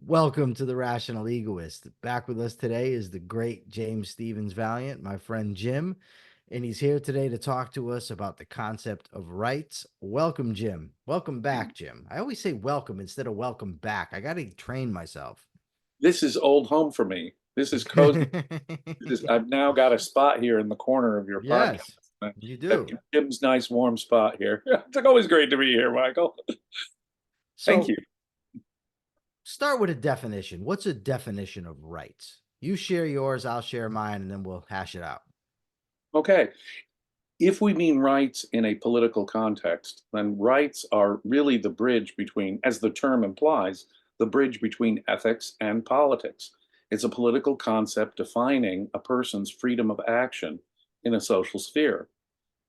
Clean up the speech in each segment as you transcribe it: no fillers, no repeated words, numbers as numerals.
Welcome to the Rational Egoist. Back with us today is the great James Stevens Valliant, my friend Jim, and he's here today to talk to us about the concept of rights. Welcome, Jim. Welcome back, Jim. I always say welcome instead of welcome back. I got to train myself. This is old home for me. This is cozy. I've now got a spot here in the corner of your podcast. Yes, you do. Jim's nice warm spot here. It's always great to be here, Michael. Thank So you. start with a definition. What's a definition of rights? You share yours, I'll share mine, and then we'll hash it out. Okay. If we mean rights in a political context, then rights are really the bridge between, as the term implies, the bridge between ethics and politics. It's a political concept defining a person's freedom of action in a social sphere.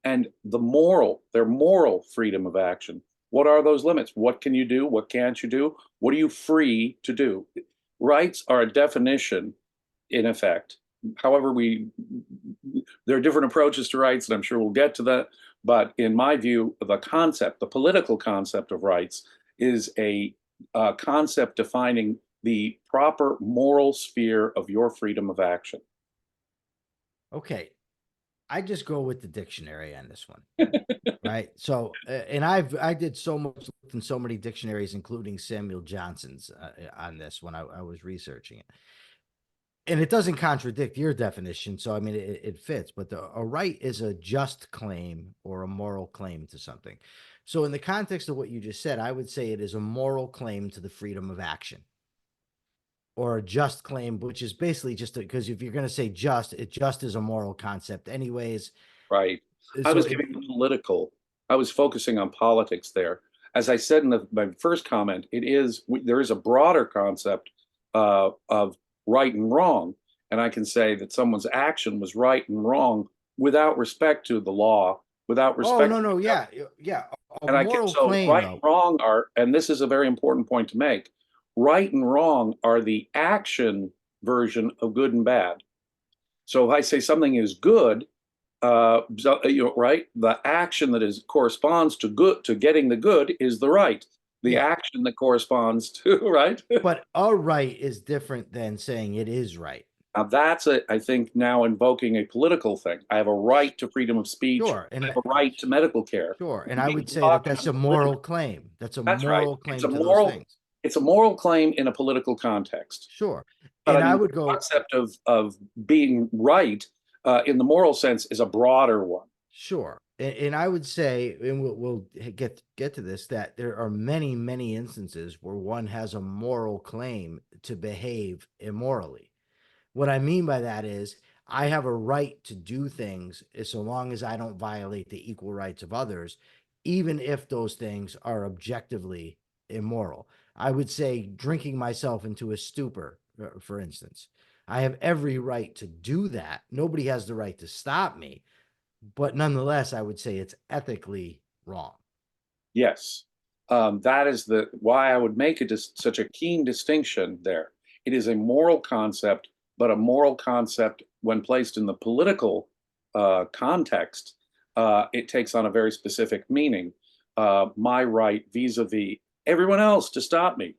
And their moral freedom of action. What are those limits? What can you do? What can't you do? What are you free to do? Rights are a definition, in effect. However, there are different approaches to rights, and I'm sure we'll get to that. But in my view, the political concept of rights is a concept defining the proper moral sphere of your freedom of action. Okay. I just go with the dictionary on this one. Right. So, and I did so much in so many dictionaries, including Samuel Johnson's on this when I was researching it. And it doesn't contradict your definition. So, I mean, it fits, but a right is a just claim or a moral claim to something. So, in the context of what you just said, I would say it is a moral claim to the freedom of action or a just claim, which is basically just because if you're going to say just, it just is a moral concept, anyways. Right. I So, was giving the political. I was focusing on politics there. As I said in my first comment, there is a broader concept of right and wrong, and I can say that someone's action was right and wrong without respect to the law, without oh, respect. no, no. Yeah. Yeah. A And moral so claim, right and though. wrong are, and this is a very important point to make. Right and wrong are the action version of good and bad. So if I say something is good, right? The action that corresponds to good, to getting the good, is the right. The Yeah. action that corresponds to right. But a right is different than saying it is right. Now that's I think now invoking a political thing. I have a right to freedom of speech. Sure. I have a right to medical care. Sure. And I We would can say that talk that's a about political. moral claim. That's a That's right. moral claim to those things. It's a moral claim in a political context. Sure. But And I I mean, would the go, concept of being right in the moral sense is a broader one. sure. And I would say, and we'll get to this, that there are many, many instances where one has a moral claim to behave immorally. What I mean by that is I have a right to do things so long as I don't violate the equal rights of others, even if those things are objectively immoral. I would say drinking myself into a stupor, for instance. I have every right to do that. Nobody has the right to stop me. But nonetheless, I would say it's ethically wrong. Yes. That is why I would make it such a keen distinction there. It is a moral concept, but a moral concept when placed in the political context, it takes on a very specific meaning. My right vis-a-vis everyone else to stop me.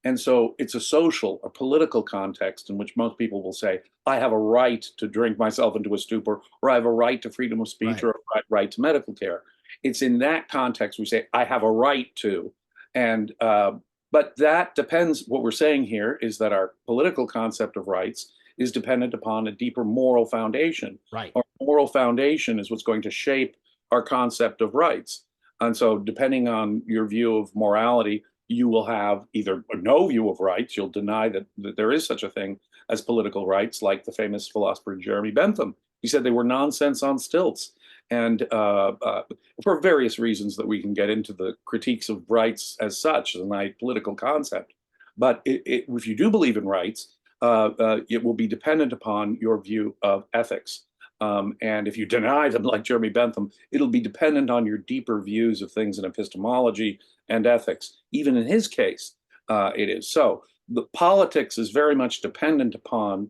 And so it's a social or political context in which most people will say, I have a right to drink myself into a stupor, or I have a right to freedom of speech, Right. or a right to medical care. It's in that context we say, I have a right to. And but that depends. What we're saying here is that our political concept of rights is dependent upon a deeper moral foundation. Right. Our moral foundation is what's going to shape our concept of rights. And so, depending on your view of morality, you will have either no view of rights, you'll deny that there is such a thing as political rights, like the famous philosopher Jeremy Bentham. He said they were nonsense on stilts. And for various reasons that we can get into the critiques of rights as such, as a political concept. But if you do believe in rights, it will be dependent upon your view of ethics. And if you deny them, like Jeremy Bentham, it'll be dependent on your deeper views of things in epistemology and ethics. Even in his case, it is. So the politics is very much dependent upon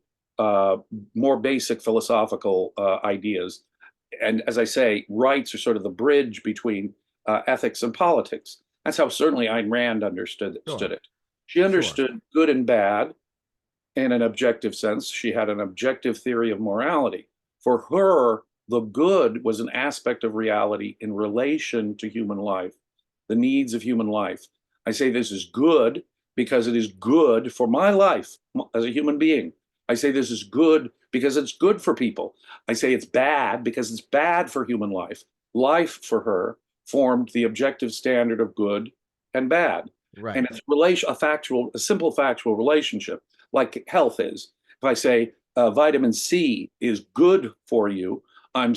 more basic philosophical ideas. And as I say, rights are sort of the bridge between ethics and politics. That's how certainly Ayn Rand understood Sure. it. She Sure. understood good and bad in an objective sense. She had an objective theory of morality. For her, the good was an aspect of reality in relation to human life, the needs of human life. I say this is good because it is good for my life as a human being. I say this is good because it's good for people. I say it's bad because it's bad for human life. Life for her formed the objective standard of good and bad. And Right. it's a simple factual relationship, like health is. If I say vitamin C is good for you, I'm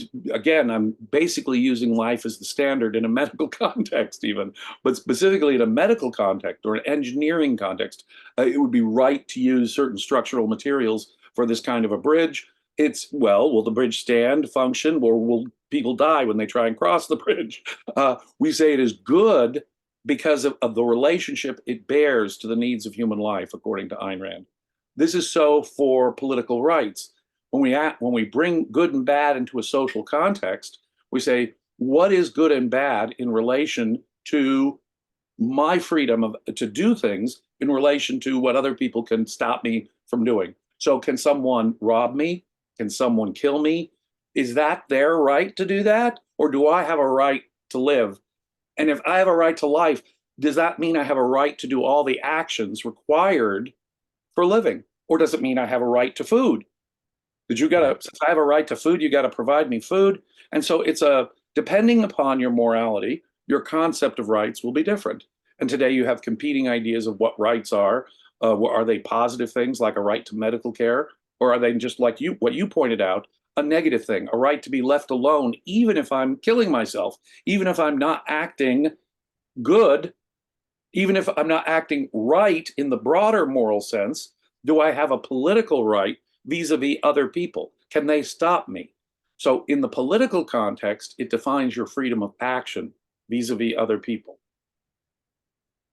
basically using life as the standard in a medical context, even, but specifically in a medical context or an engineering context, it would be right to use certain structural materials for this kind of a bridge. It's, well, will the bridge stand, function, or will people die when they try and cross the bridge? We say it is good because of the relationship it bears to the needs of human life, according to Ayn Rand. This is so for political rights. When we bring good and bad into a social context, we say, what is good and bad in relation to my freedom to do things in relation to what other people can stop me from doing? So can someone rob me? Can someone kill me? Is that their right to do that? Or do I have a right to live? And if I have a right to life, does that mean I have a right to do all the actions required for living? Or does it mean I have a right to food? Right. Since I have a right to food, you got to provide me food. And so depending upon your morality, your concept of rights will be different. And today you have competing ideas of what rights are. Are they positive things like a right to medical care? Or are they just like what you pointed out, a negative thing, a right to be left alone, even if I'm killing myself, even if I'm not acting good, even if I'm not acting right in the broader moral sense? Do I have a political right vis-a-vis other people? Can they stop me? So in the political context, it defines your freedom of action vis-a-vis other people.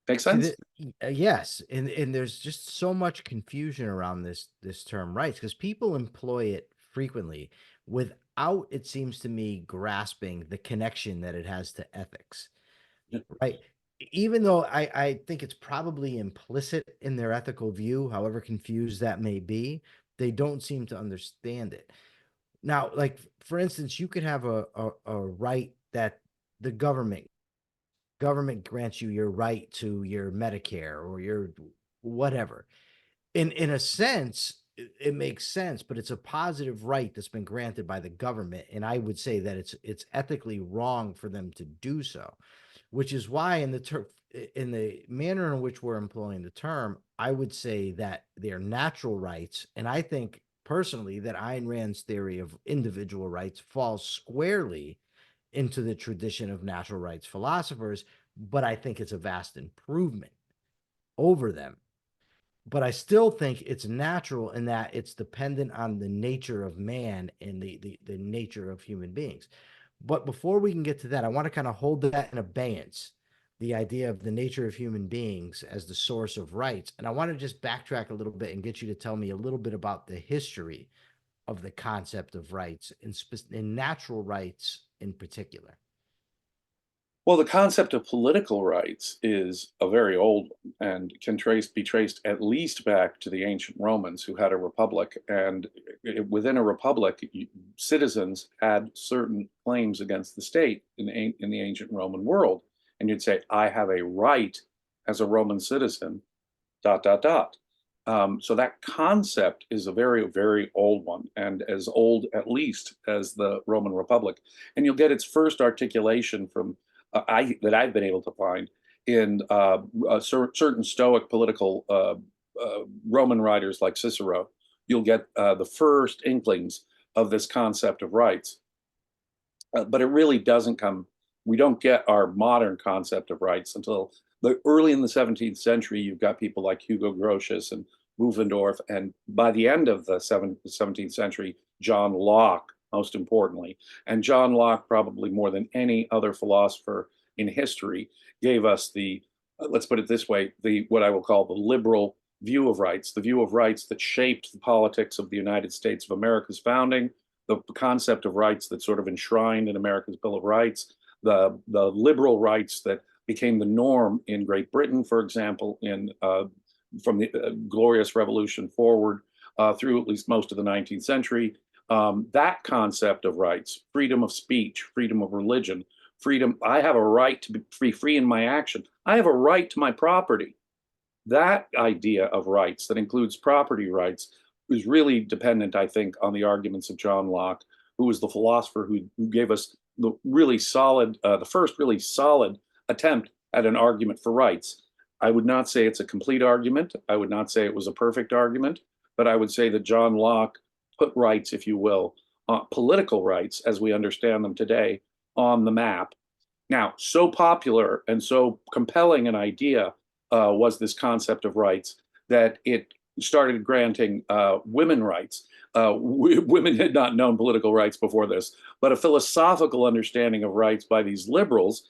Make See sense? that? Yes, and there's just so much confusion around this term rights because people employ it frequently without, it seems to me, grasping the connection that it has to ethics. Right. Even though I think it's probably implicit in their ethical view, however confused that may be, they don't seem to understand it. Now, like for instance, you could have a right that the government grants you your right to your Medicare or your whatever. In a sense, it makes sense, but it's a positive right that's been granted by the government, and I would say that it's ethically wrong for them to do so, which is why in the manner in which we're employing the term, I would say that they're natural rights, and I think personally that Ayn Rand's theory of individual rights falls squarely into the tradition of natural rights philosophers, but I think it's a vast improvement over them. But I still think it's natural in that it's dependent on the nature of man and the nature of human beings. But before we can get to that, I want to kind of hold that in abeyance, the idea of the nature of human beings as the source of rights. And I want to just backtrack a little bit and get you to tell me a little bit about the history of the concept of rights in natural rights in particular. Well, the concept of political rights is a very old one and can be traced at least back to the ancient Romans who had a republic. And within a republic, citizens had certain claims against the state in the ancient Roman world. And you'd say, I have a right as a Roman citizen, dot, dot, dot. So that concept is a very, very old one, and as old at least as the Roman Republic. And you'll get its first articulation from that I've been able to find in certain Stoic political Roman writers like Cicero. You'll get the first inklings of this concept of rights, but it really doesn't come. We don't get our modern concept of rights until early in the 17th century. You've got people like Hugo Grotius and Pufendorf, and by the end of the 17th century, John Locke, most importantly. And John Locke, probably more than any other philosopher in history, gave us let's put it this way, what I will call the liberal view of rights, the view of rights that shaped the politics of the United States of America's founding, the concept of rights that sort of enshrined in America's Bill of Rights, the liberal rights that became the norm in Great Britain, for example, in from the Glorious Revolution forward through at least most of the 19th century. That concept of rights, freedom of speech, freedom of religion, freedom, I have a right to be free in my action. I have a right to my property. That idea of rights that includes property rights is really dependent, I think, on the arguments of John Locke, who was the philosopher who gave us the really solid, the first really solid attempt at an argument for rights. I would not say it's a complete argument. I would not say it was a perfect argument, but I would say that John Locke put rights, if you will, political rights as we understand them today, on the map. Now, so popular and so compelling an idea was this concept of rights that it started granting women rights. Women had not known political rights before this, but a philosophical understanding of rights by these liberals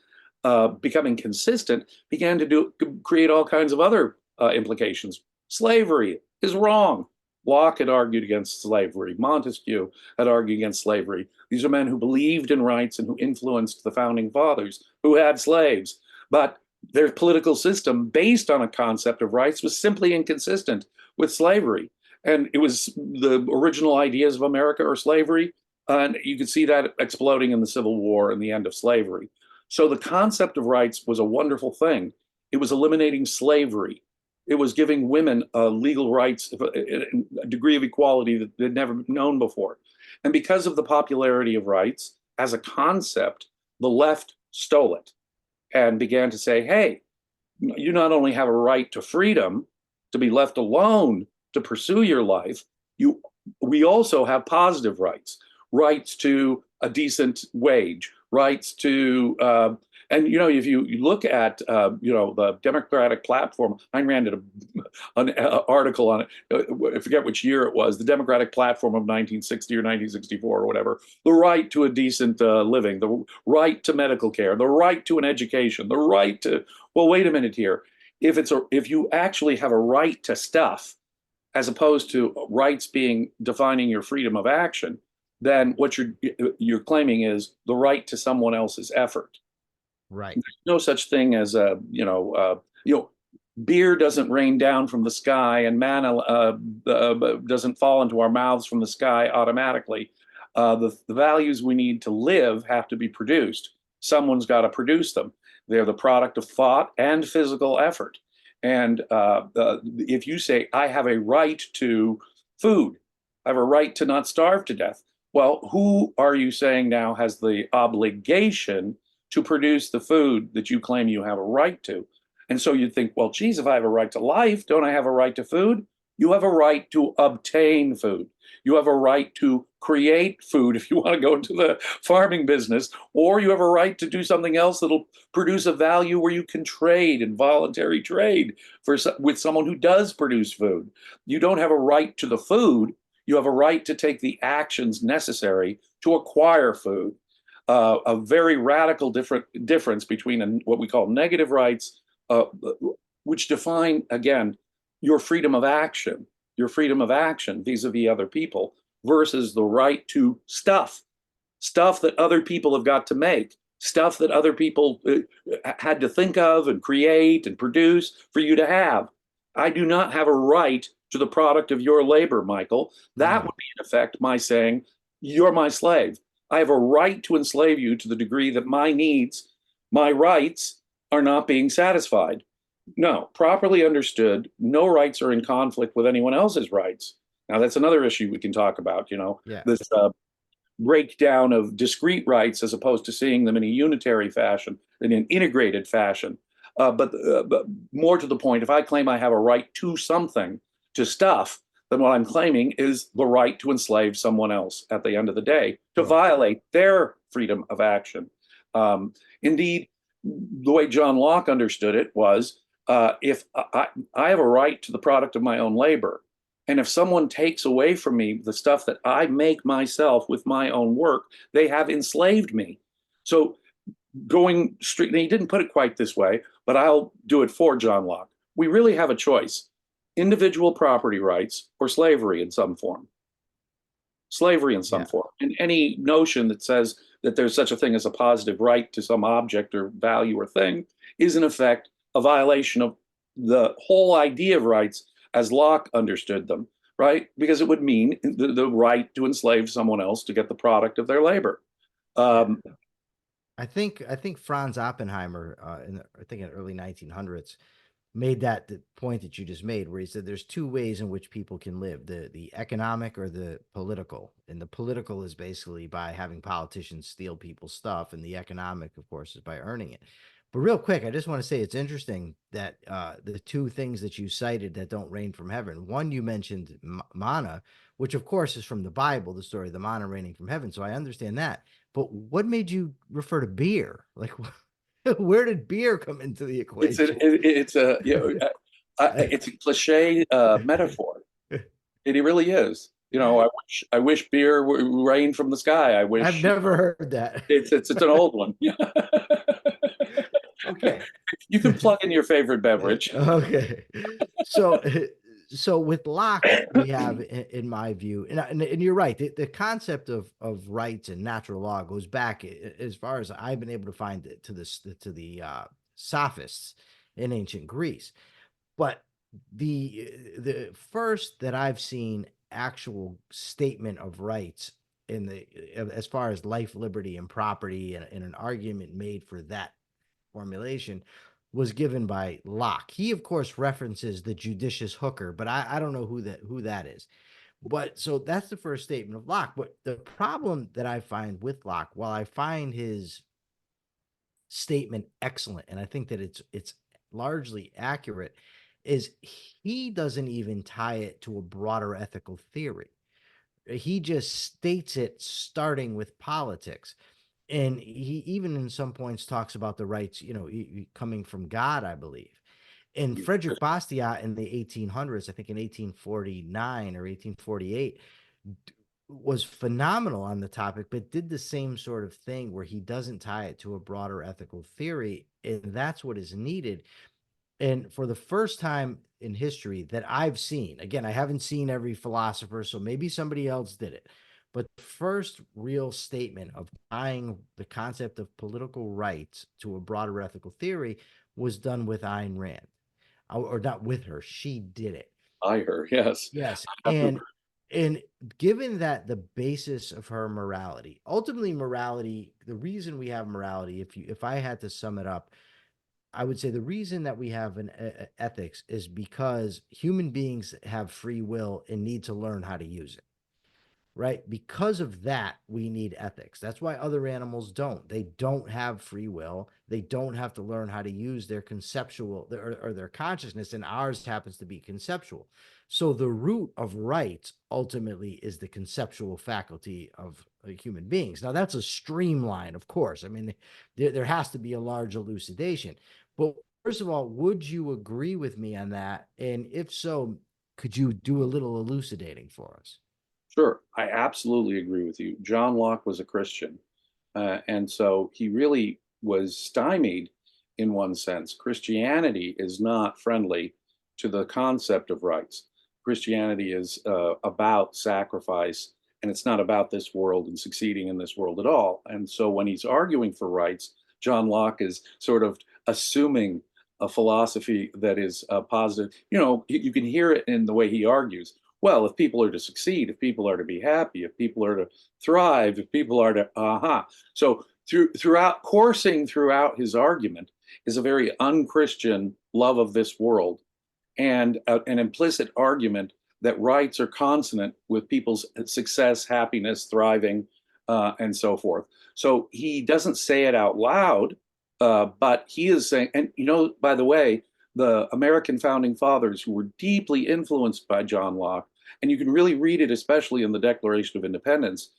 becoming consistent began to create all kinds of other implications. Slavery is wrong. Locke had argued against slavery. Montesquieu had argued against slavery. These are men who believed in rights and who influenced the founding fathers who had slaves. But their political system, based on a concept of rights, was simply inconsistent with slavery. And it was the original ideas of America or slavery. And you could see that exploding in the Civil War and the end of slavery. So the concept of rights was a wonderful thing. It was eliminating slavery. It was giving women legal rights, a degree of equality that they'd never known before. And because of the popularity of rights as a concept, the left stole it and began to say, hey, you not only have a right to freedom, to be left alone to pursue your life, we also have positive rights, rights to a decent wage, rights to, and if you look at the Democratic platform, Ayn Rand did an article on it. I forget which year it was. The Democratic platform of 1960 or 1964 or whatever. The right to a decent living, the right to medical care, the right to an education, the right to. Well, wait a minute here. If you actually have a right to stuff, as opposed to rights being defining your freedom of action, then what you're claiming is the right to someone else's effort. Right. There's no such thing as beer doesn't rain down from the sky and manna doesn't fall into our mouths from the sky automatically. The values we need to live have to be produced. Someone's got to produce them. They're the product of thought and physical effort. And if you say, I have a right to food, I have a right to not starve to death. Well, who are you saying now has the obligation to produce the food that you claim you have a right to? And so you'd think, well, geez, if I have a right to life, don't I have a right to food? You have a right to obtain food. You have a right to create food if you want to go into the farming business, or you have a right to do something else that'll produce a value where you can trade in voluntary trade with someone who does produce food. You don't have a right to the food. You have a right to take the actions necessary to acquire food. A very radical difference between what we call negative rights, which define, again, your freedom of action vis-a-vis other people, versus the right to stuff that other people have got to make, stuff that other people had to think of and create and produce for you to have. I do not have a right to the product of your labor, Michael. That would be, in effect, my saying, you're my slave. I have a right to enslave you to the degree that my needs, my rights, are not being satisfied. No, properly understood, no rights are in conflict with anyone else's rights. Now, that's another issue we can talk about, this breakdown of discrete rights as opposed to seeing them in a unitary fashion, in an integrated fashion. But more to the point, if I claim I have a right to something, to stuff, then what I'm claiming is the right to enslave someone else at the end of the day, to violate their freedom of action. Indeed, the way John Locke understood it was, if I have a right to the product of my own labor, and if someone takes away from me the stuff that I make myself with my own work, they have enslaved me. So going straight, and he didn't put it quite this way, but I'll do it for John Locke. We really have a choice: individual property rights or slavery in some form. Slavery in some form. And any notion that says that there's such a thing as a positive right to some object or value or thing is, in effect, a violation of the whole idea of rights as Locke understood them, right? Because it would mean the right to enslave someone else to get the product of their labor. I think Franz Oppenheimer, I think in the early 1900s, made the point that you just made, where he said there's two ways in which people can live: the economic or the political. And the political is basically by having politicians steal people's stuff, and the economic, of course, is by earning it. But real quick, I just want to say it's interesting that the two things that you cited that don't rain from heaven. One, you mentioned manna, which of course is from the Bible, the story of the manna raining from heaven. So I understand that. But what made you refer to beer? Like, where did beer come into the equation? It's a cliche metaphor. It really is. I wish beer rained from the sky. I wish. I've never heard that. It's an old one. Okay. You can plug in your favorite beverage. Okay. So with Locke, we have, in my view, and you're right, the concept of rights and natural law goes back, as far as I've been able to find it, to the sophists in ancient Greece. But the first that I've seen actual statement of rights as far as life, liberty, and property, and an argument made for that formulation, was given by Locke. He, of course, references the judicious hooker, but I don't know who that is. But so that's the first statement of Locke. But the problem that I find with Locke, while I find his statement excellent, and I think that it's largely accurate, is he doesn't even tie it to a broader ethical theory. He just states it starting with politics. And he even in some points talks about the rights, coming from God, I believe. And Frederick Bastiat in the 1800s, I think in 1849 or 1848, was phenomenal on the topic, but did the same sort of thing where he doesn't tie it to a broader ethical theory. And that's what is needed. And for the first time in history that I've seen, again, I haven't seen every philosopher, so maybe somebody else did it. But the first real statement of tying the concept of political rights to a broader ethical theory was done with Ayn Rand. Or not with her, she did it. I heard, yes. Yes. And given that the basis of her morality, ultimately morality, the reason we have morality, if I had to sum it up, I would say the reason that we have an ethics is because human beings have free will and need to learn how to use it. Right? Because of that, we need ethics. That's why other animals don't. They don't have free will. They don't have to learn how to use their conceptual or their consciousness, and ours happens to be conceptual. So the root of rights ultimately is the conceptual faculty of human beings. Now, that's a streamline, of course. I mean, there has to be a large elucidation. But first of all, would you agree with me on that? And if so, could you do a little elucidating for us? Sure, I absolutely agree with you. John Locke was a Christian, and so he really was stymied in one sense. Christianity is not friendly to the concept of rights. Christianity is about sacrifice, and it's not about this world and succeeding in this world at all. And so when he's arguing for rights, John Locke is sort of assuming a philosophy that is positive. You can hear it in the way he argues. Well, if people are to succeed, if people are to be happy, if people are to thrive, if people are to, So coursing throughout his argument is a very unchristian love of this world and an implicit argument that rights are consonant with people's success, happiness, thriving, and so forth. So he doesn't say it out loud, but he is saying, and by the way, the American founding fathers who were deeply influenced by John Locke, and you can really read it, especially in the Declaration of Independence,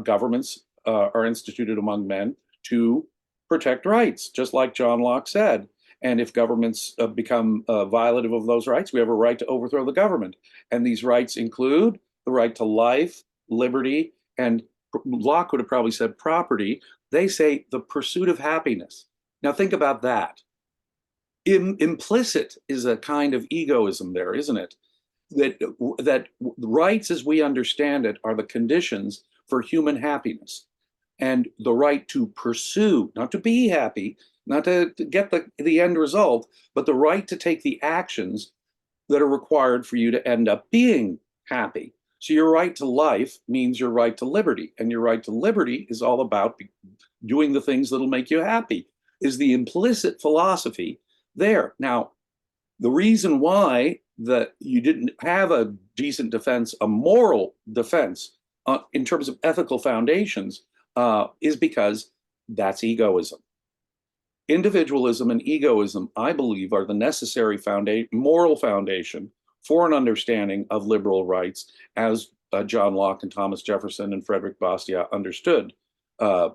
governments are instituted among men to protect rights, just like John Locke said. And if governments become violative of those rights, we have a right to overthrow the government. And these rights include the right to life, liberty, and Locke would have probably said property. They say the pursuit of happiness. Now think about that. Implicit is a kind of egoism there, isn't it? That rights as we understand it are the conditions for human happiness. And the right to pursue, not to be happy, not to get the end result, but the right to take the actions that are required for you to end up being happy. So your right to life means your right to liberty, and your right to liberty is all about doing the things that'll make you happy, is the implicit philosophy there. Now, the reason why that you didn't have a decent defense, a moral defense in terms of ethical foundations, is because that's egoism. Individualism and egoism, I believe, are the necessary moral foundation for an understanding of liberal rights as John Locke and Thomas Jefferson and Frederick Bastiat understood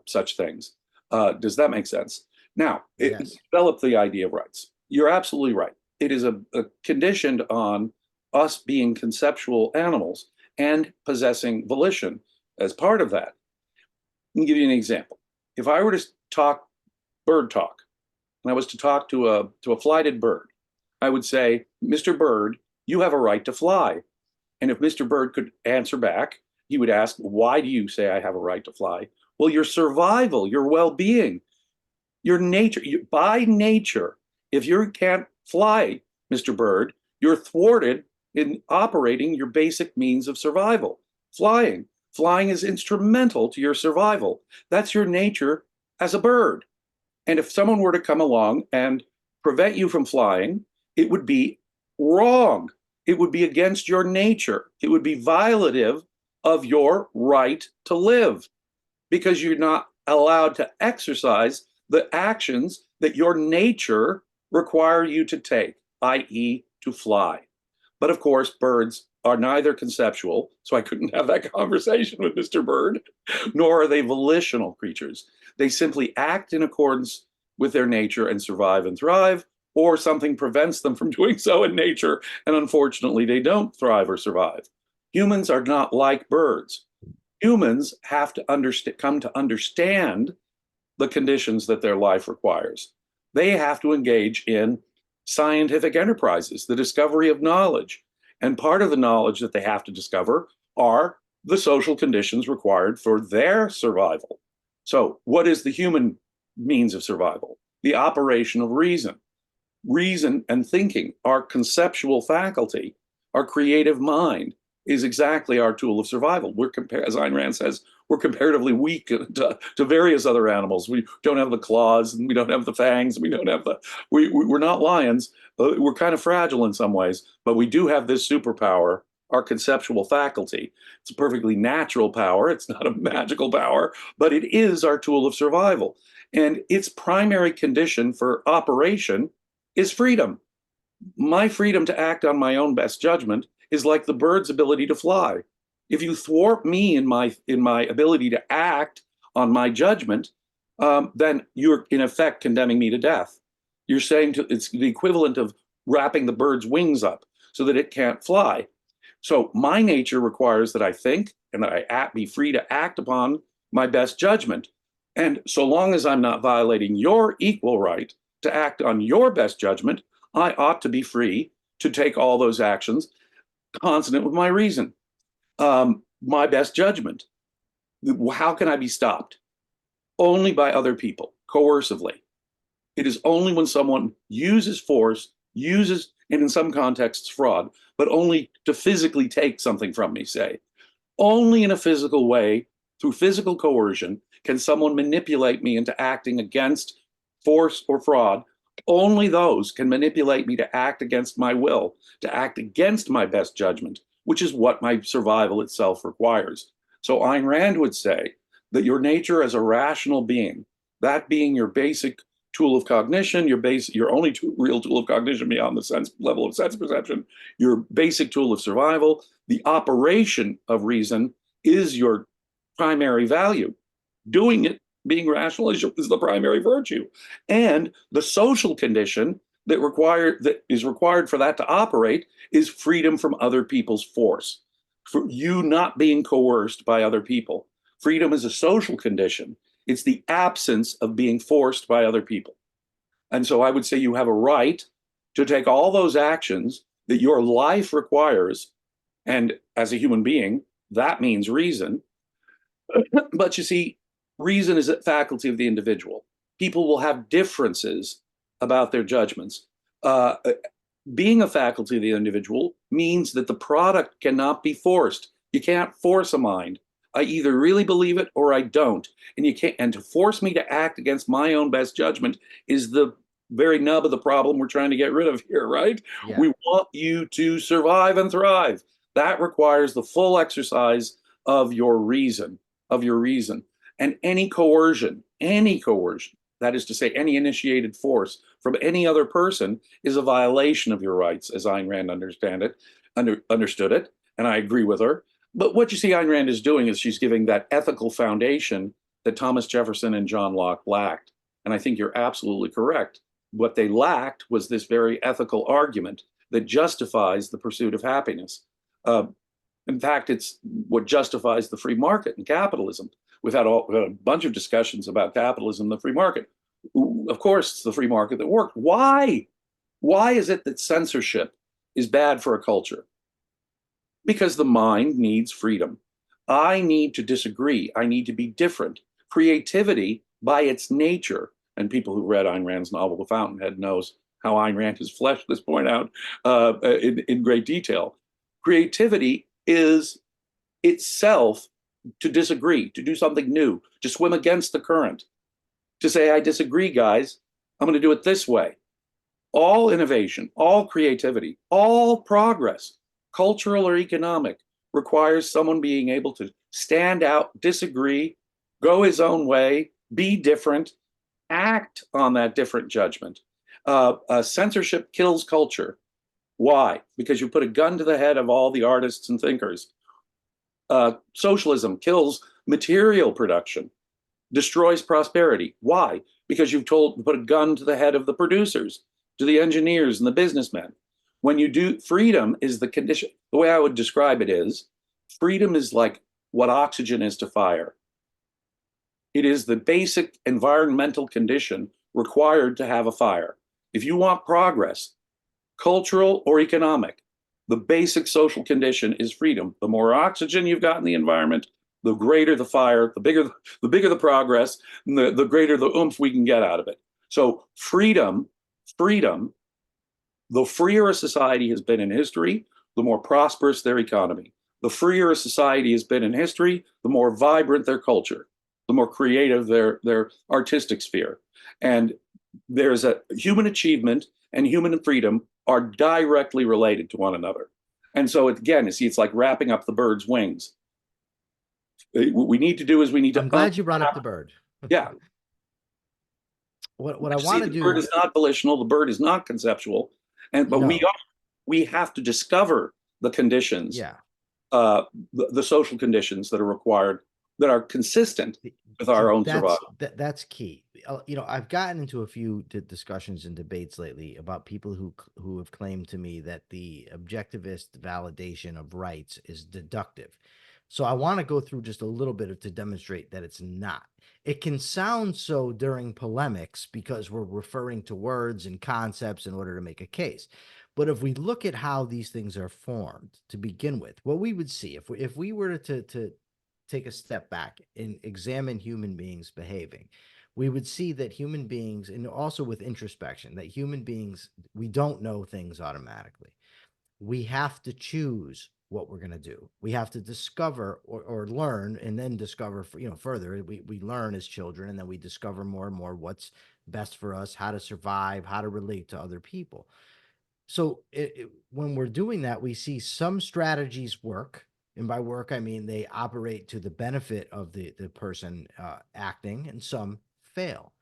such things. Does that make sense? Now, Yes. develop the idea of rights. You're absolutely right. It is a conditioned on us being conceptual animals and possessing volition as part of that. Let me give you an example. If I were to talk bird talk, and I was to talk to a flighted bird, I would say, Mr. Bird, you have a right to fly. And if Mr. Bird could answer back, he would ask, why do you say I have a right to fly? Well, your survival, your well-being, your nature, by nature, if you can't fly, Mr. Bird, you're thwarted in operating your basic means of survival, flying. Flying is instrumental to your survival. That's your nature as a bird. And if someone were to come along and prevent you from flying, it would be wrong. It would be against your nature. It would be violative of your right to live, because you're not allowed to exercise the actions that your nature require you to take, i.e. to fly. But of course, birds are neither conceptual, so I couldn't have that conversation with Mr. Bird, nor are they volitional creatures. They simply act in accordance with their nature and survive and thrive, or something prevents them from doing so in nature, and unfortunately they don't thrive or survive. Humans are not like birds. Humans have to come to understand the conditions that their life requires. They have to engage in scientific enterprises, the discovery of knowledge. And part of the knowledge that they have to discover are the social conditions required for their survival. So what is the human means of survival? The operation of reason. Reason and thinking, our conceptual faculty, our creative mind, is exactly our tool of survival. As Ayn Rand says, we're comparatively weak to various other animals. We don't have the claws, and we don't have the fangs, and we don't have we're not lions. We're kind of fragile in some ways, but we do have this superpower, our conceptual faculty. It's a perfectly natural power. It's not a magical power, but it is our tool of survival. And its primary condition for operation is freedom. My freedom to act on my own best judgment is like the bird's ability to fly. If you thwart me in my ability to act on my judgment, then you're in effect condemning me to death. You're saying it's the equivalent of wrapping the bird's wings up so that it can't fly. So my nature requires that I think and that I be free to act upon my best judgment. And so long as I'm not violating your equal right to act on your best judgment, I ought to be free to take all those actions consonant with my reason, my best judgment. How can I be stopped? Only by other people, coercively. It is only when someone uses force, and in some contexts fraud, but only to physically take something from me, say. Only in a physical way, through physical coercion, can someone manipulate me into acting against force or fraud. Only those can manipulate me to act against my will, to act against my best judgment, which is what my survival itself requires. So Ayn Rand would say that your nature as a rational being, that being your basic tool of cognition, your only real tool of cognition beyond the level of sense perception, your basic tool of survival, the operation of reason is your primary value. Doing it, being rational, is the primary virtue. And the social condition that is required for that to operate is freedom from other people's force, for you not being coerced by other people. Freedom is a social condition. It's the absence of being forced by other people. And so I would say you have a right to take all those actions that your life requires. And as a human being, that means reason. But you see, reason is a faculty of the individual. people will have differences about their judgments. Being a faculty of the individual means that the product cannot be forced. You can't force a mind. I either really believe it or I don't. And you can't, and to force me to act against my own best judgment is the very nub of the problem we're trying to get rid of here, right? Yeah. We want you to survive and thrive. That requires the full exercise of your reason, And any coercion, that is to say, any initiated force from any other person is a violation of your rights, as Ayn Rand understood it, and I agree with her. But what you see Ayn Rand is doing is she's giving that ethical foundation that Thomas Jefferson and John Locke lacked. And I think you're absolutely correct. What they lacked was this very ethical argument that justifies the pursuit of happiness. In fact, it's what justifies the free market and capitalism. We've had a bunch of discussions about capitalism and the free market. Of course, it's the free market that worked. Why? Why is it that censorship is bad for a culture? Because the mind needs freedom. I need to disagree. I need to be different. Creativity, by its nature, and people who read Ayn Rand's novel, The Fountainhead, knows how Ayn Rand has fleshed this point out in great detail. Creativity is itself to disagree, to do something new, to swim against the current, to say, I disagree, guys. I'm going to do it this way. All innovation, all creativity, all progress, cultural or economic, requires someone being able to stand out, disagree, go his own way, be different, act on that different judgment. Censorship kills culture. Why? Because you put a gun to the head of all the artists and thinkers. Socialism kills material production, destroys prosperity. Why? Because you've put a gun to the head of the producers, to the engineers and the businessmen. When you do, freedom is the condition. The way I would describe it is, freedom is like what oxygen is to fire. It is the basic environmental condition required to have a fire. If you want progress, cultural or economic, the basic social condition is freedom. The more oxygen you've got in the environment, the greater the fire, the bigger the progress, and the greater the oomph we can get out of it. So freedom, the freer a society has been in history, the more prosperous their economy. The freer a society has been in history, the more vibrant their culture, the more creative their artistic sphere. And there's a human achievement and human freedom are directly related to one another. And so again, you see, it's like wrapping up the bird's wings. What we need to do is we need to. I'm glad you brought up the bird. Yeah. What I want to do. The bird is not volitional. The bird is not conceptual. But no. we have to discover the conditions. Yeah. The social conditions that are required, that are consistent with our own survival. That's key. I've gotten into a few discussions and debates lately about people who have claimed to me that the objectivist validation of rights is deductive. So I want to go through just a little bit to demonstrate that it's not. It can sound so during polemics because we're referring to words and concepts in order to make a case. But if we look at how these things are formed to begin with, what we would see if we were to take a step back and examine human beings behaving, we would see that human beings, and also with introspection, that human beings, we don't know things automatically. We have to choose what we're going to do. We have to discover or learn, and then discover, further. We learn as children, and then we discover more and more what's best for us, how to survive, how to relate to other people. So when we're doing that, we see some strategies work. And by work, I mean they operate to the benefit of the person acting, and some fail.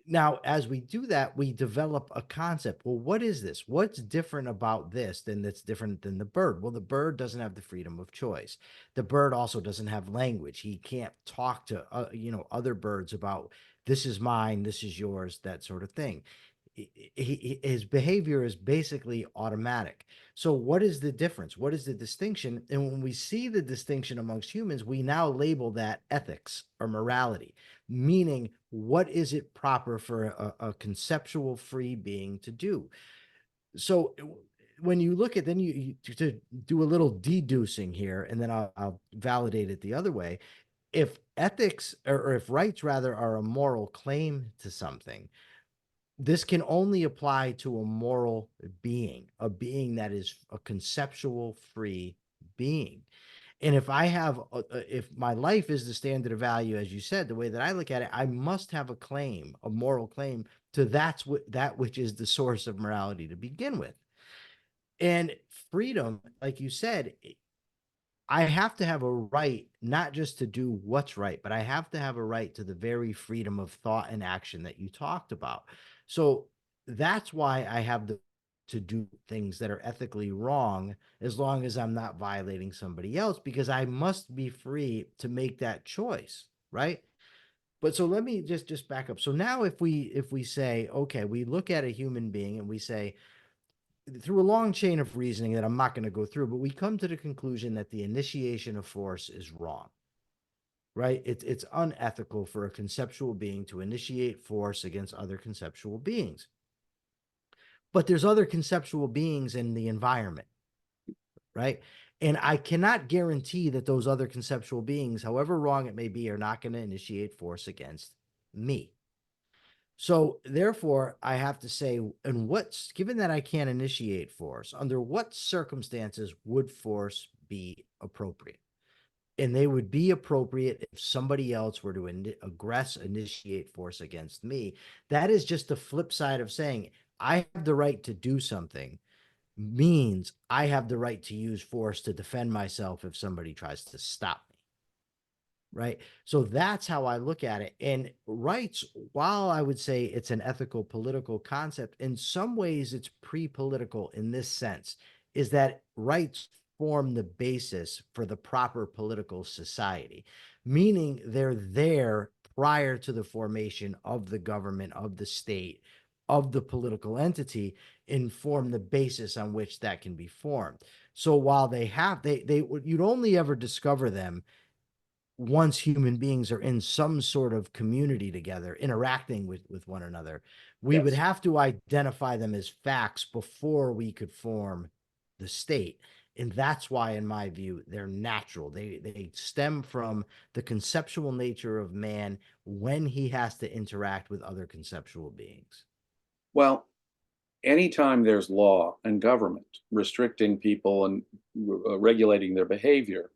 Now, as we do that, we develop a concept. Well, what is this? What's different about this that's different than the bird? Well, the bird doesn't have the freedom of choice. The bird also doesn't have language. He can't talk to other birds about this is mine, this is yours, that sort of thing. His behavior is basically automatic. So what is the difference? What is the distinction? And when we see the distinction amongst humans, we now label that ethics or morality, meaning what is it proper for a conceptual free being to do? So when you look at, then you to do a little deducing here, and then I'll validate it the other way. If ethics, or if rights rather are a moral claim to something, this can only apply to a moral being, a being that is a conceptual free being. And if I have, if my life is the standard of value, as you said, the way that I look at it, I must have a claim, a moral claim to that which is the source of morality to begin with. And freedom, like you said, I have to have a right, not just to do what's right, but I have to have a right to the very freedom of thought and action that you talked about. So that's why I have to do things that are ethically wrong, as long as I'm not violating somebody else, because I must be free to make that choice, right? But so let me just back up. So now if we say, okay, we look at a human being and we say, through a long chain of reasoning that I'm not going to go through, but we come to the conclusion that the initiation of force is wrong, right? It's unethical for a conceptual being to initiate force against other conceptual beings. But there's other conceptual beings in the environment, right? And I cannot guarantee that those other conceptual beings, however wrong it may be, are not going to initiate force against me. So therefore, I have to say, given that I can't initiate force, under what circumstances would force be appropriate? And they would be appropriate if somebody else were to initiate force against me. That is just the flip side of saying I have the right to do something, means I have the right to use force to defend myself if somebody tries to stop me. Right. So that's how I look at it. And rights, while I would say it's an ethical political concept, in some ways it's pre-political in this sense, is that rights form the basis for the proper political society, meaning they're there prior to the formation of the government, of the state, of the political entity, and form the basis on which that can be formed. So while you'd only ever discover them once human beings are in some sort of community together, interacting with one another. We would have to identify them as facts before we could form the state. And that's why, in my view, they're natural. They stem from the conceptual nature of man when he has to interact with other conceptual beings. Well, anytime there's law and government restricting people and regulating their behavior,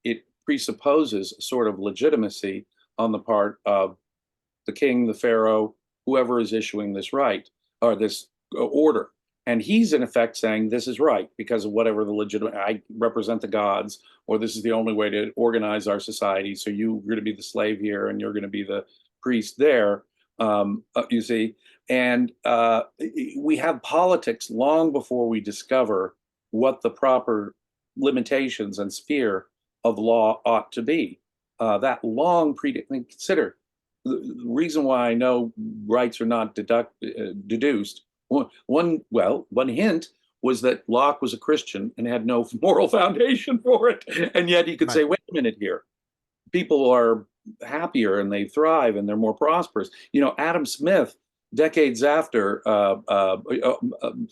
it presupposes a sort of legitimacy on the part of the king, the pharaoh, whoever is issuing this right or this order. And he's in effect saying this is right because of whatever the legitimate, I represent the gods, or this is the only way to organize our society. So you're going to be the slave here and you're going to be the priest there, you see. And we have politics long before we discover what the proper limitations and sphere of law ought to be. That long consider the reason why I know rights are not deduced. One hint was that Locke was a Christian and had no moral foundation for it, and yet he could say, "Wait a minute here, people are happier and they thrive and they're more prosperous." You know, Adam Smith, decades after, the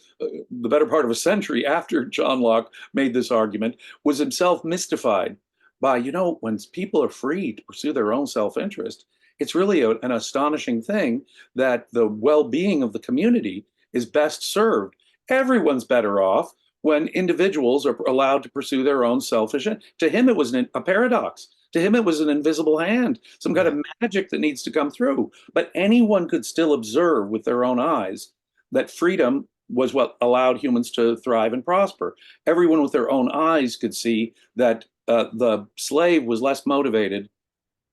better part of a century after John Locke made this argument, was himself mystified by, you know, when people are free to pursue their own self-interest, it's really an astonishing thing that the well-being of the community is best served. Everyone's better off when individuals are allowed to pursue their own selfish. To him, it was a paradox. To him, it was an invisible hand, some kind of magic that needs to come through. But anyone could still observe with their own eyes that freedom was what allowed humans to thrive and prosper. Everyone with their own eyes could see that the slave was less motivated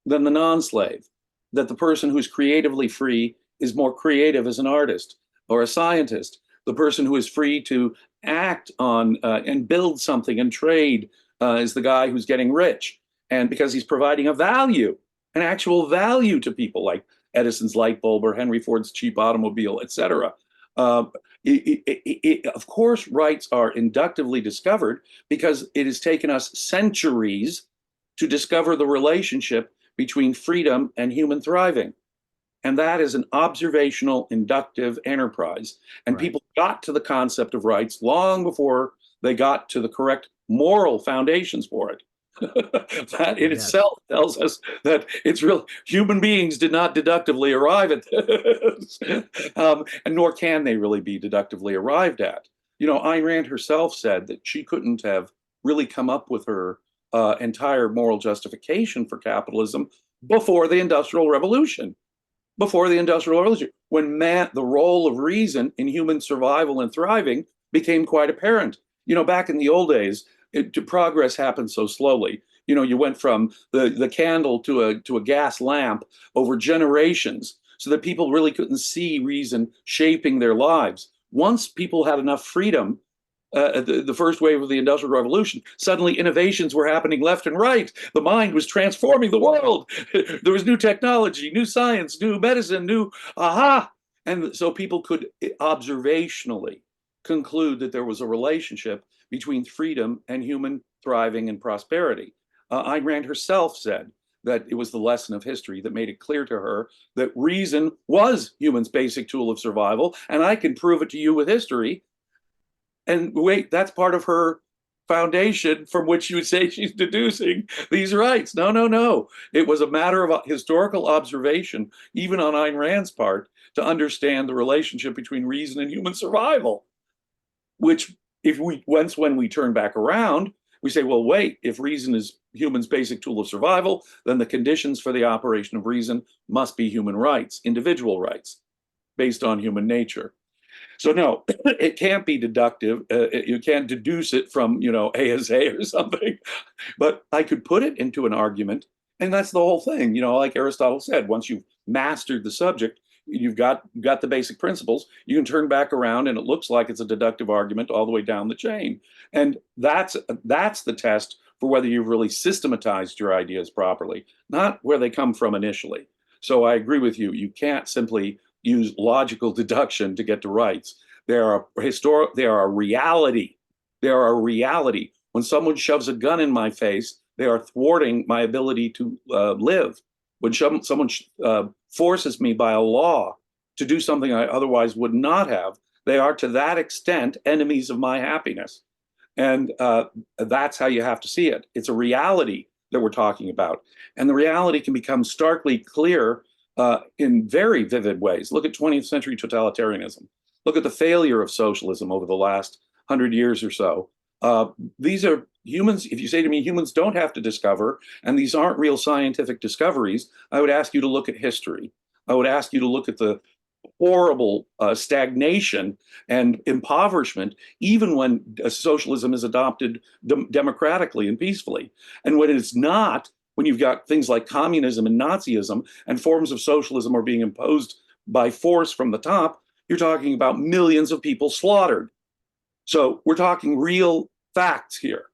than the non-slave, that the person who's creatively free is more creative as an artist or a scientist. The person who is free to act on and build something and trade is the guy who's getting rich. And because he's providing a value, an actual value to people, like Edison's light bulb or Henry Ford's cheap automobile, etc. Of course, rights are inductively discovered because it has taken us centuries to discover the relationship between freedom and human thriving. And that is an observational, inductive enterprise. And people got to the concept of rights long before they got to the correct moral foundations for it. That in Yes. itself tells us that it's real. Human beings did not deductively arrive at this, and nor can they really be deductively arrived at. You know, Ayn Rand herself said that she couldn't have really come up with her entire moral justification for capitalism before the Industrial Revolution. Before the Industrial Revolution, when the role of reason in human survival and thriving became quite apparent. You know, back in the old days, progress happened so slowly. You know, you went from the candle to a gas lamp over generations, so that people really couldn't see reason shaping their lives. Once people had enough freedom, the first wave of the Industrial Revolution, suddenly innovations were happening left and right. The mind was transforming the world. There was new technology, new science, new medicine, new aha. And so people could observationally conclude that there was a relationship between freedom and human thriving and prosperity. Ayn Rand herself said that it was the lesson of history that made it clear to her that reason was human's basic tool of survival, and I can prove it to you with history. And wait, that's part of her foundation from which you would say she's deducing these rights. No, no, no. It was a matter of historical observation, even on Ayn Rand's part, to understand the relationship between reason and human survival. Which, when we turn back around, we say, well, wait, if reason is human's basic tool of survival, then the conditions for the operation of reason must be human rights, individual rights, based on human nature. So no, it can't be deductive. You can't deduce it from, you know, A is A or something. But I could put it into an argument, and that's the whole thing. You know, like Aristotle said, once you've mastered the subject, you've got the basic principles, you can turn back around and it looks like it's a deductive argument all the way down the chain. And that's the test for whether you've really systematized your ideas properly, not where they come from initially. So I agree with you. You can't simply use logical deduction to get to rights. They are a reality. They are a reality. When someone shoves a gun in my face, they are thwarting my ability to live. When someone forces me by a law to do something I otherwise would not have, they are to that extent enemies of my happiness. And that's how you have to see it. It's a reality that we're talking about. And the reality can become starkly clear in very vivid ways. Look at 20th century totalitarianism. Look at the failure of socialism over the last 100 years or so. These are humans. If you say to me, humans don't have to discover, and these aren't real scientific discoveries, I would ask you to look at history. I would ask you to look at the horrible stagnation and impoverishment, even when socialism is adopted democratically and peacefully. And when it's not, when you've got things like communism and Nazism and forms of socialism are being imposed by force from the top, you're talking about millions of people slaughtered. So we're talking real facts here.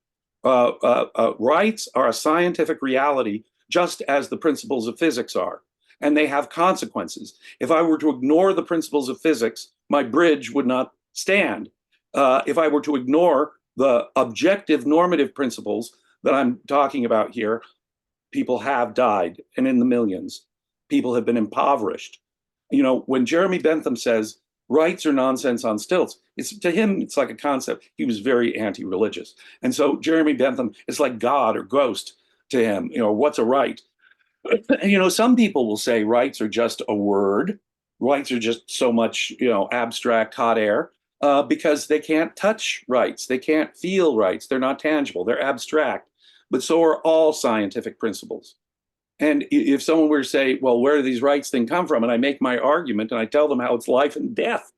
Rights are a scientific reality, just as the principles of physics are, and they have consequences. If I were to ignore the principles of physics, my bridge would not stand. If I were to ignore the objective normative principles that I'm talking about here, people have died, and in the millions. People have been impoverished. You know, when Jeremy Bentham says rights are nonsense on stilts, to him, it's like a concept. He was very anti-religious. And so Jeremy Bentham is like God or ghost to him. You know, what's a right? You know, some people will say rights are just a word. Rights are just so much, you know, abstract hot air because they can't touch rights. They can't feel rights. They're not tangible. They're abstract. But so are all scientific principles. And if someone were to say, well, where do these rights things come from? And I make my argument and I tell them how it's life and death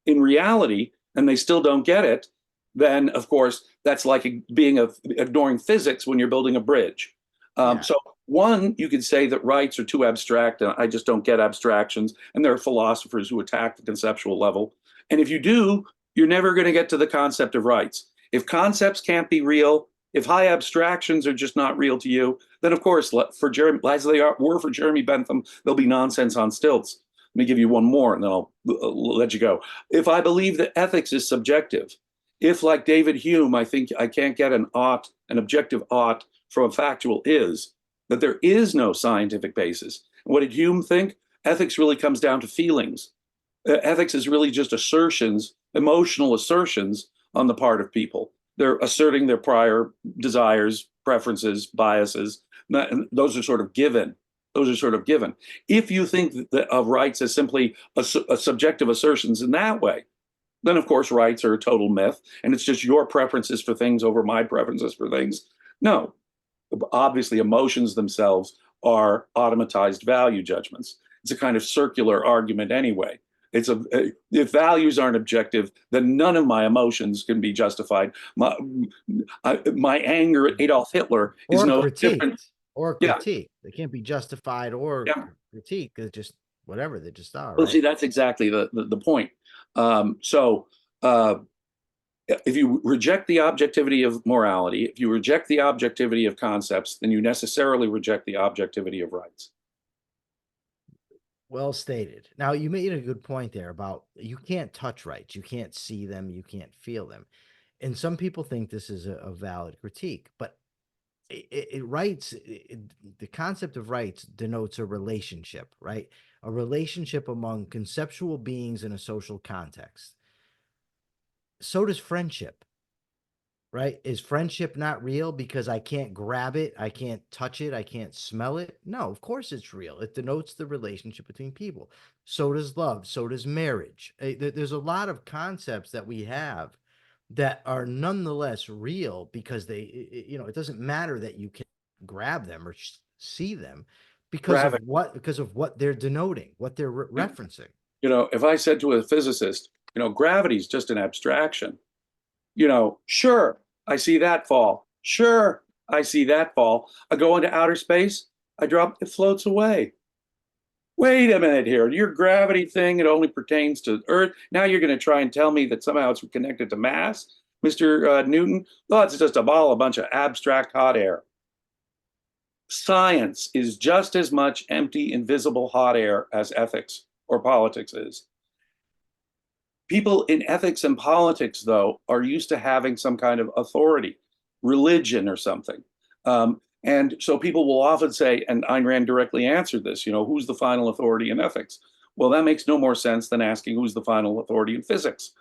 in reality, and they still don't get it, then of course, that's like ignoring physics when you're building a bridge. So one, you could say that rights are too abstract and I just don't get abstractions. And there are philosophers who attack the conceptual level. And if you do, you're never going to get to the concept of rights. If concepts can't be real, if high abstractions are just not real to you, then of course, for Jeremy, as they were for Jeremy Bentham, they'll be nonsense on stilts. Let me give you one more and then I'll let you go. If I believe that ethics is subjective, if like David Hume, I think I can't get an objective ought from a factual is, that there is no scientific basis. And what did Hume think? Ethics really comes down to feelings. Ethics is really just assertions, emotional assertions on the part of people. They're asserting their prior desires, preferences, biases. Those are sort of given. Those are sort of given. If you think of rights as simply a subjective assertions in that way, then of course rights are a total myth, and it's just your preferences for things over my preferences for things. No, obviously emotions themselves are automatized value judgments. It's a kind of circular argument anyway. If values aren't objective, then none of my emotions can be justified. My anger at Adolf Hitler is no different. Or Yeah, critique. They can't be justified or yeah. critique. They're just whatever. They just are, Well, right? see, that's exactly the point. So if you reject the objectivity of morality, if you reject the objectivity of concepts, then you necessarily reject the objectivity of rights. Well stated. Now, you made a good point there about you can't touch rights. You can't see them. You can't feel them. And some people think this is a valid critique, but the concept of rights denotes a relationship, right? A relationship among conceptual beings in a social context. So does friendship, right? Is friendship not real because I can't grab it, I can't touch it, I can't smell it? No, of course it's real. It denotes the relationship between people. So does love, so does marriage. There's a lot of concepts that we have that are nonetheless real because it doesn't matter that you can grab them or see them because of what they're denoting, what they're referencing. If I said to a physicist, gravity is just an abstraction, sure, I see that fall. Sure, I see that fall. I go into outer space, I drop, it floats away. Wait a minute here, your gravity thing, it only pertains to Earth. Now you're going to try and tell me that somehow it's connected to mass, Mr. Newton? Oh, it's just a bunch of abstract hot air. Science is just as much empty, invisible hot air as ethics or politics is. People in ethics and politics, though, are used to having some kind of authority, religion or something. And so people will often say, and Ayn Rand directly answered this, who's the final authority in ethics? Well, that makes no more sense than asking who's the final authority in physics.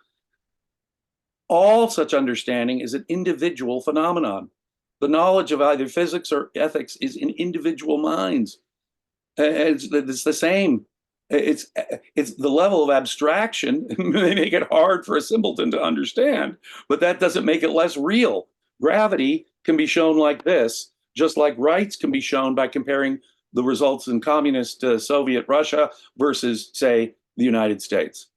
All such understanding is an individual phenomenon. The knowledge of either physics or ethics is in individual minds. It's the same. It's the level of abstraction may make it hard for a simpleton to understand, but that doesn't make it less real. Gravity can be shown like this, just like rights can be shown by comparing the results in communist Soviet Russia versus, say, the United States.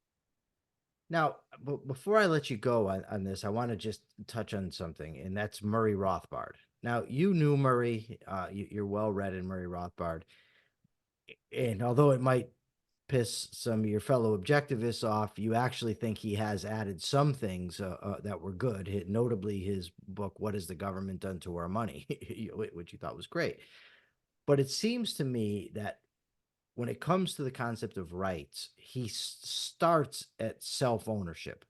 Now, before I let you go on this, I want to just touch on something, and that's Murray Rothbard. Now, you knew Murray. You're well read in Murray Rothbard. And although it might piss some of your fellow objectivists off, you actually think he has added some things that were good, notably his book, What Has the Government Done to Our Money, which you thought was great. But it seems to me that when it comes to the concept of rights, he starts at self-ownership,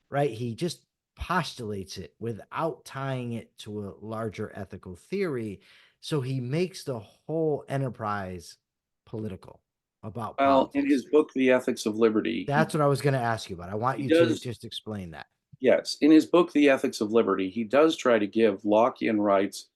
right? He just postulates it without tying it to a larger ethical theory. So he makes the whole enterprise political about politics. In his book, The Ethics of Liberty. That's what I was going to ask you about. I want you to just explain that. Yes. In his book, The Ethics of Liberty, he does try to give Lockean rights,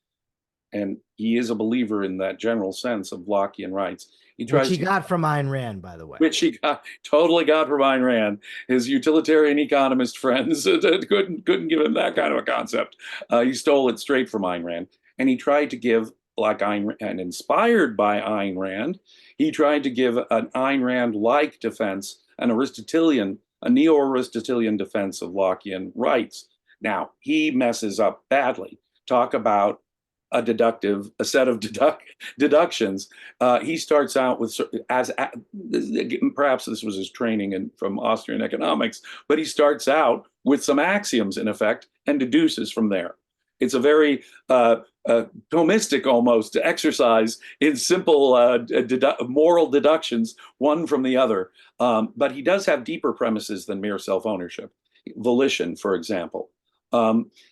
and he is a believer in that general sense of Lockean rights. Which he got from Ayn Rand, by the way. Which he totally got from Ayn Rand. His utilitarian economist friends couldn't give him that kind of a concept. He stole it straight from Ayn Rand. And he tried to give, like Ayn Rand, inspired by Ayn Rand, he tried to give an Ayn Rand-like defense, a neo-Aristotelian defense of Lockean rights. Now, he messes up badly. Talk about a set of deductions. He starts out with, perhaps this was his training from Austrian economics, but he starts out with some axioms in effect and deduces from there. It's a very Thomistic almost exercise in simple moral deductions, one from the other. But he does have deeper premises than mere self-ownership. Volition, for example.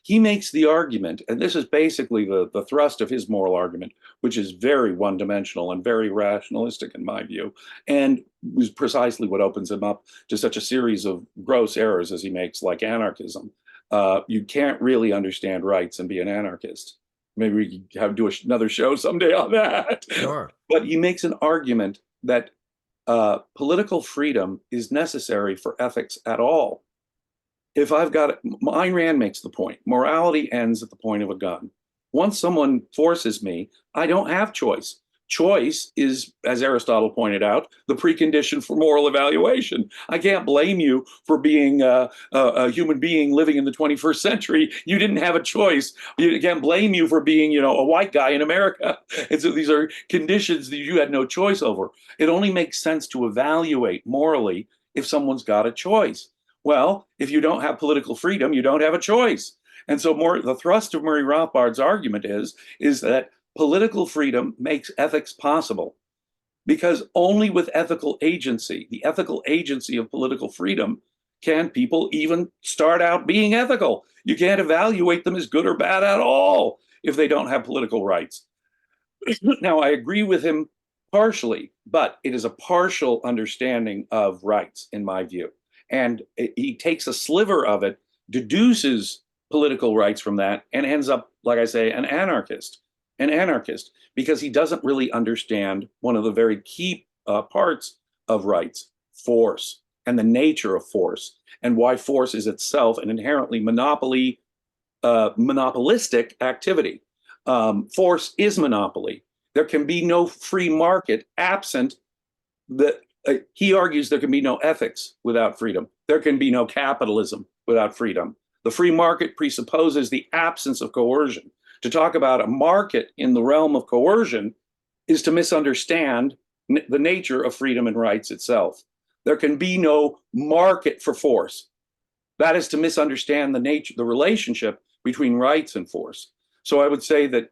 He makes the argument, and this is basically the thrust of his moral argument, which is very one-dimensional and very rationalistic in my view, and is precisely what opens him up to such a series of gross errors as he makes, like anarchism. You can't really understand rights and be an anarchist. Maybe we can do another show someday on that. Sure. But he makes an argument that political freedom is necessary for ethics at all. If I've got, Ayn Rand makes the point, morality ends at the point of a gun. Once someone forces me, I don't have choice. Choice is, as Aristotle pointed out, the precondition for moral evaluation. I can't blame you for being a human being living in the 21st century. You didn't have a choice. You can't blame you for being, you know, a white guy in America. And so these are conditions that you had no choice over. It only makes sense to evaluate morally if someone's got a choice. Well, if you don't have political freedom, you don't have a choice. And so the thrust of Murray Rothbard's argument is that political freedom makes ethics possible, because only with ethical agency, the ethical agency of political freedom, can people even start out being ethical. You can't evaluate them as good or bad at all if they don't have political rights. Now, I agree with him partially, but it is a partial understanding of rights, in my view. And he takes a sliver of it, deduces political rights from that, and ends up, like I say, an anarchist, because he doesn't really understand one of the very key parts of rights, force, and the nature of force, and why force is itself an inherently monopolistic activity. Force is monopoly. There can be no free market absent the. He argues there can be no ethics without freedom. There can be no capitalism without freedom. The free market presupposes the absence of coercion. To talk about a market in the realm of coercion is to misunderstand the nature of freedom and rights itself. There can be no market for force. That is to misunderstand the nature, the relationship between rights and force. So I would say that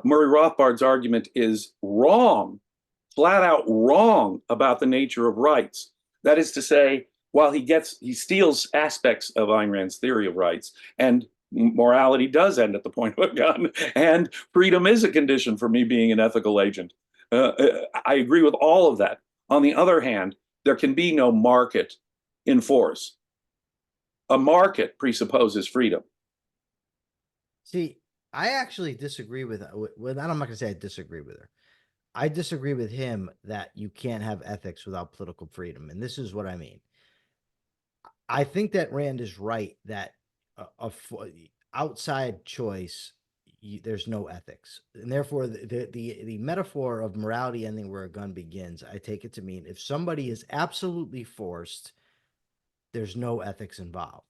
Murray Rothbard's argument is wrong, flat out wrong about the nature of rights. That is to say, while he steals aspects of Ayn Rand's theory of rights, and morality does end at the point of a gun, and freedom is a condition for me being an ethical agent. I agree with all of that. On the other hand, there can be no market in force. A market presupposes freedom. See, I actually disagree with that. I'm not going to say I disagree with her. I disagree with him that you can't have ethics without political freedom. And this is what I mean. I think that Rand is right that outside choice, there's no ethics. And therefore, the metaphor of morality ending where a gun begins, I take it to mean if somebody is absolutely forced, there's no ethics involved.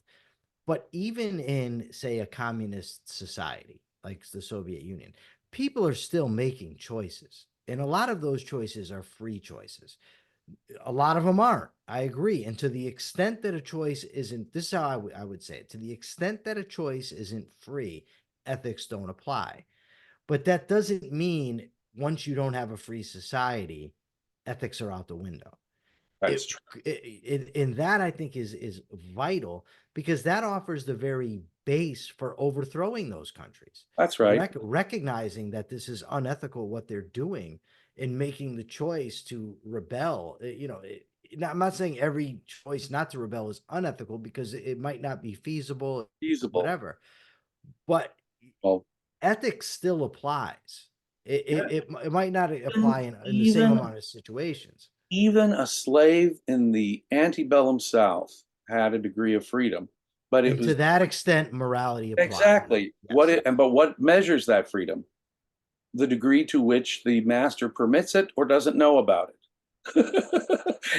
But even in, say, a communist society like the Soviet Union, people are still making choices. And a lot of those choices are free choices. A lot of them aren't. I agree. And to the extent that a choice isn't, this is how I would say it, to the extent that a choice isn't free, ethics don't apply. But that doesn't mean once you don't have a free society, ethics are out the window. That's true. And that I think is vital, because that offers the very base for overthrowing those countries. That's right. Recognizing that this is unethical what they're doing and making the choice to rebel. I'm not saying every choice not to rebel is unethical, because it might not be feasible, whatever. But well, ethics still applies. It might not apply in the even, same amount of situations. Even a slave in the antebellum South had a degree of freedom, but it was to that extent morality applies. Exactly. Yes. But what measures that freedom? The degree to which the master permits it or doesn't know about it.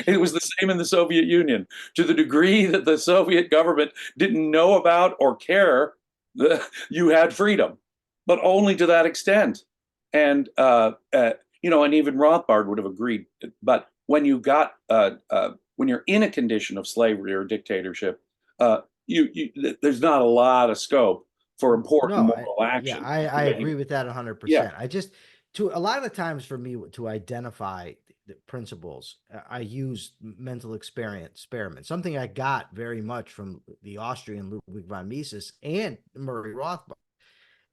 It was the same in the Soviet Union. To the degree that the Soviet government didn't know about or care, you had freedom, but only to that extent. And and even Rothbard would have agreed. But when when you're in a condition of slavery or dictatorship, there's not a lot of scope for important moral action. Yeah, I agree with that 100%. Yeah. I just, to a lot of the times for me to identify the principles, I use mental experiment, something I got very much from the Austrian Ludwig von Mises and Murray Rothbard.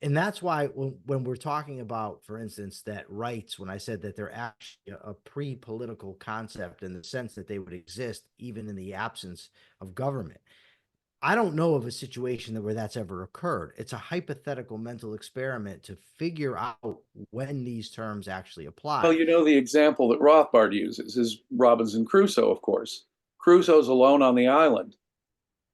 And that's why when we're talking about, for instance, that rights, when I said that they're actually a pre-political concept in the sense that they would exist even in the absence of government, I don't know of a situation where that's ever occurred. It's a hypothetical mental experiment to figure out when these terms actually apply. Well, you know, the example that Rothbard uses is Robinson Crusoe, of course. Crusoe's alone on the island.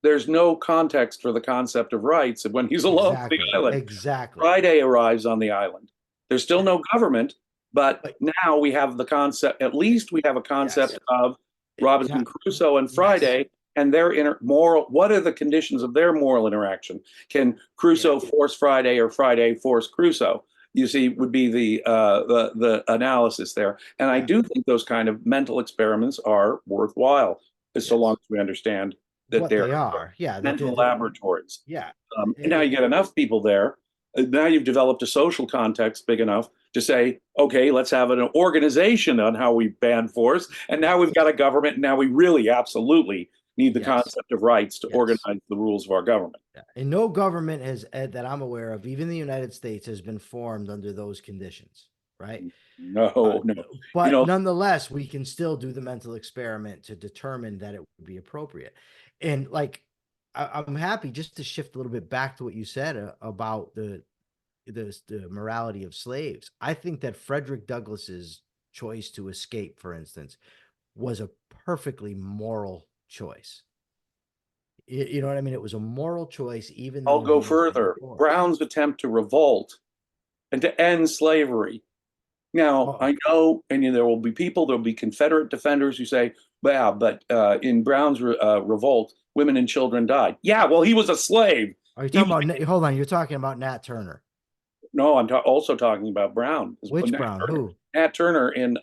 There's no context for the concept of rights when he's alone on the island. Exactly. Friday arrives on the island. There's still no government, but now we have the concept, at least we have a concept of Robinson Crusoe and Friday and their moral, what are the conditions of their moral interaction? Can Crusoe force Friday or Friday force Crusoe? You see, would be the analysis there. And I do think those kind of mental experiments are worthwhile, so long as we understand that what they're they are. mental laboratories. Yeah. And now you get enough people there. Now you've developed a social context big enough to say, okay, let's have an organization on how we ban force. And now we've got a government. And now we really absolutely need the concept of rights to organize the rules of our government. And no government has, that I'm aware of, even the United States, has been formed under those conditions, right? No. But nonetheless, we can still do the mental experiment to determine that it would be appropriate. And like, I'm happy just to shift a little bit back to what you said about the morality of slaves. I think that Frederick Douglass's choice to escape, for instance, was a perfectly moral choice. You know what I mean? It was a moral choice, even though I'll go further. Brown's attempt to revolt and to end slavery. Now, I know, and there will be people, there'll be Confederate defenders who say, well, but in Brown's revolt, women and children died. Yeah, well, he was a slave. Are you talking about, hold on, you're talking about Nat Turner. No, I'm also talking about Brown. Which Brown? Who? Nat Turner in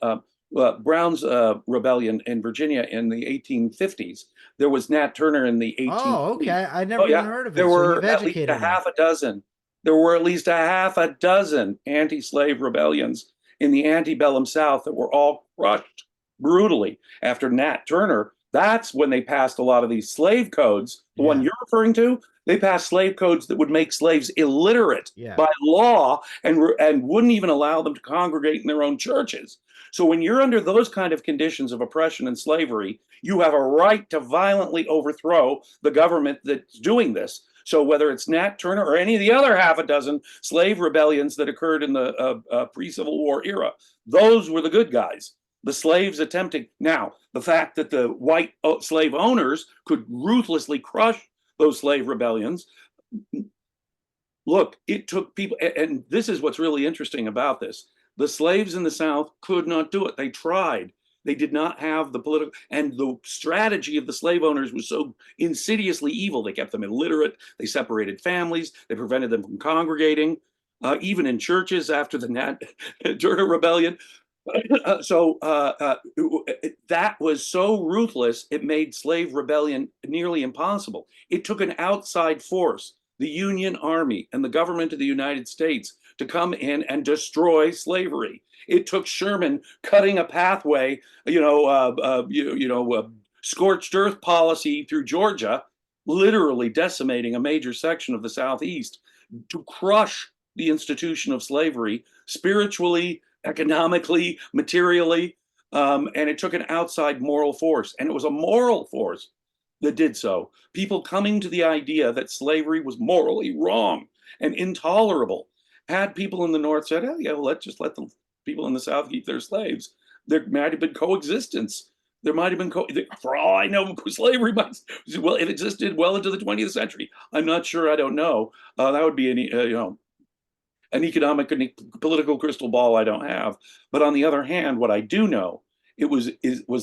Brown's rebellion in Virginia in the 1850s. There was Nat Turner in the 1850s. Oh, okay. I never even heard of it. There were at least a half a dozen. There were at least a half a dozen anti-slave rebellions in the antebellum South that were all crushed brutally after Nat Turner. That's when they passed a lot of these slave codes. The one you're referring to, they passed slave codes that would make slaves illiterate by law and wouldn't even allow them to congregate in their own churches. So when you're under those kind of conditions of oppression and slavery, you have a right to violently overthrow the government that's doing this. So whether it's Nat Turner or any of the other half a dozen slave rebellions that occurred in the pre-Civil War era, those were the good guys. The slaves attempting. Now, the fact that the white slave owners could ruthlessly crush those slave rebellions, look, it took people, and this is what's really interesting about this. The slaves in the South could not do it. They tried. They did not have the political, and the strategy of the slave owners was so insidiously evil. They kept them illiterate. They separated families. They prevented them from congregating, even in churches after the Nat Turner Rebellion. That was so ruthless, it made slave rebellion nearly impossible. It took an outside force, the Union Army and the government of the United States, to come in and destroy slavery. It took Sherman cutting a pathway, scorched earth policy through Georgia, literally decimating a major section of the Southeast, to crush the institution of slavery spiritually, economically, materially, and it took an outside moral force. And it was a moral force that did so. People coming to the idea that slavery was morally wrong and intolerable. Had people in the North said, oh, yeah, well, let's just let the people in the South keep their slaves, there might have been coexistence. There might have been, for all I know, slavery it existed well into the 20th century. I'm not sure. I don't know. That would be an economic and political crystal ball I don't have. But on the other hand, what I do know was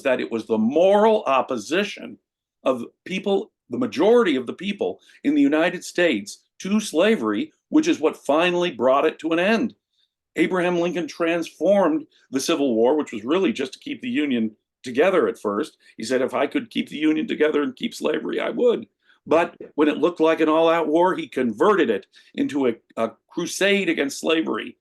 that it was the moral opposition of people, the majority of the people in the United States, to slavery, which is what finally brought it to an end. Abraham Lincoln transformed the Civil War, which was really just to keep the Union together at first. He said, if I could keep the Union together and keep slavery, I would. But when it looked like an all-out war, he converted it into a crusade against slavery,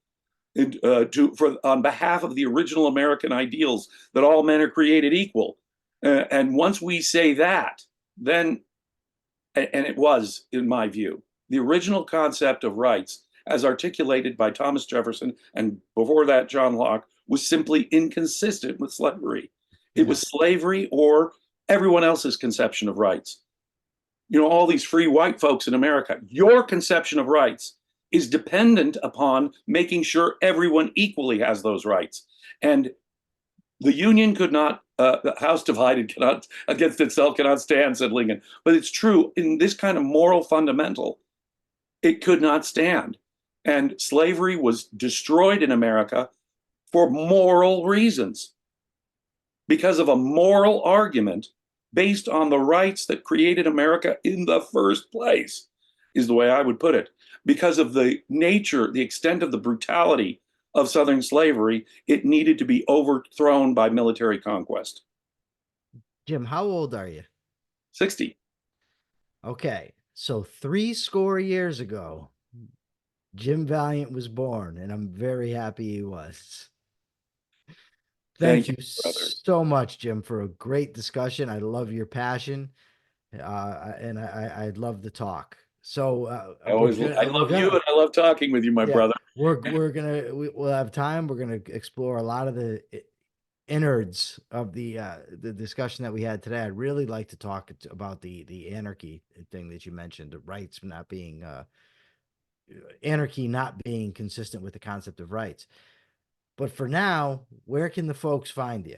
on behalf of the original American ideals that all men are created equal. And once we say that, then, and it was, in my view, the original concept of rights, as articulated by Thomas Jefferson and before that John Locke, was simply inconsistent with slavery. It was slavery or everyone else's conception of rights. all these free white folks in America. Your conception of rights is dependent upon making sure everyone equally has those rights. And the Union could not, the house divided cannot against itself cannot stand, said Lincoln. But it's true, in this kind of moral fundamental, it could not stand. And slavery was destroyed in America for moral reasons, because of a moral argument based on the rights that created America in the first place, is the way I would put it. Because of the nature, the extent of the brutality of Southern slavery, it needed to be overthrown by military conquest. Jim, how old are you? 60. Okay, so 70 years ago, Jim Valliant was born, and I'm very happy he was. Thank you brother. so much, Jim, for a great discussion. I love your passion, and I'd love to talk. So I love you, and I love talking with you, my brother. We'll have time. We're gonna explore a lot of the innards of the discussion that we had today. I'd really like to talk about the anarchy thing that you mentioned, the rights not being anarchy not being consistent with the concept of rights. But for now, where can the folks find you?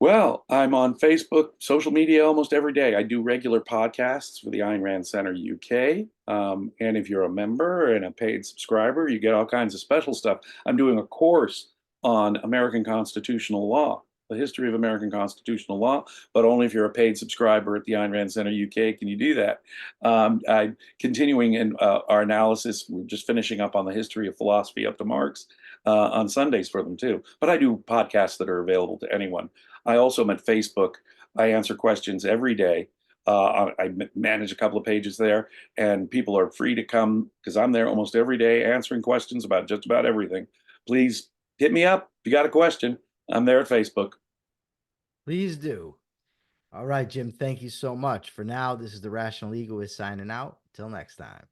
Well, I'm on Facebook, social media almost every day. I do regular podcasts for the Ayn Rand Center UK. And if you're a member and a paid subscriber, you get all kinds of special stuff. I'm doing a course on American constitutional law, the history of American constitutional law, but only if you're a paid subscriber at the Ayn Rand Center UK can you do that. I'm continuing in our analysis. We're just finishing up on the history of philosophy up to Marx on Sundays for them too. But I do podcasts that are available to anyone. I also am at Facebook. I answer questions every day. I manage a couple of pages there, and people are free to come because I'm there almost every day answering questions about just about everything. Please hit me up if you got a question. I'm there at Facebook. Please do. All right, Jim, thank you so much. For now, this is the Rational Egoist signing out. Till next time.